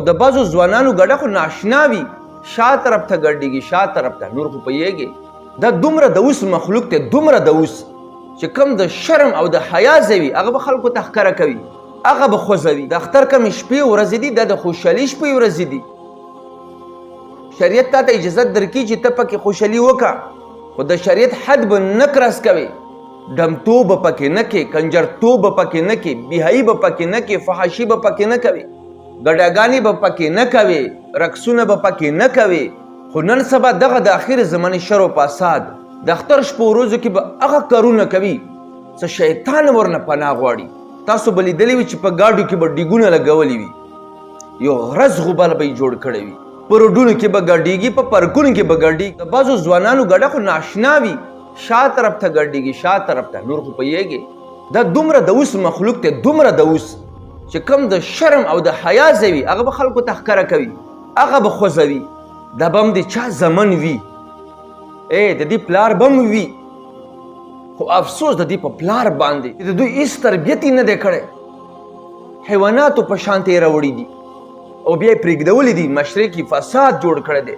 د بعضو ځوانانو ګډه خو ناشنا وي، شا طرف ته ګډېږي، شا طرف ته. نور خو پوهېږې دا دومره د اوس مخلوق دی، دومره د اوس چې کوم د شرم او د حیا ځای وي هغه به خلکو ته ښکاره کوي، هغه به خوځوي. د اختر کمې شپې ورځې دي دا د خوشحالي شپې ورځې دي. شریعت تا ته اجازت درکړي چې ته پکې خوشحالي وکړه، خو د شریعت حد به نه کرس کوې. ډمتوب به پکې نه کې، کنجرتوب به پکې نه کې، بیحایي به پکې نه کې، فحاشي به پکې نه کوې، ګډاګانې به پکې نه کوې، رقصونه به پکې نه کوې. خو نن سبا دغه د اخر زمانې شر و فساد د اختر شپو ورځو کې به هغه کارونه کوي څه شیطان ورنه پناه غواړي. تاسو به لیدلی وي چې په ګاډو کې به ډیګونه لګولي وي، یو غرض غبار به یې جوړ کړی وي، په روډونو کې به ګډېږي، په پارکونو کې به ګډېږي. د بعضو ځوانانو ګډه خو ناشنا وي، شا طرف ته ګډېږي، شا طرف ته. نور خو پوهېږې دا دومره د اوس مخلوق دی، دومره د اوس چې کوم د شرم او د حیا ځای وي هغه به خلکو ته ښکاره کوي، هغه به خوځوي. دا به هم د چا زمن وي، د دې پلار به هم وي، خو افسوس د دې په پلار باندې د دوی هېڅ تربیت یې نه دی کړی، حیواناتو په شان ته یې راوړي دي او بیا یې پرېږدولي دي، مشرق یې فساد جوړ کړی دی.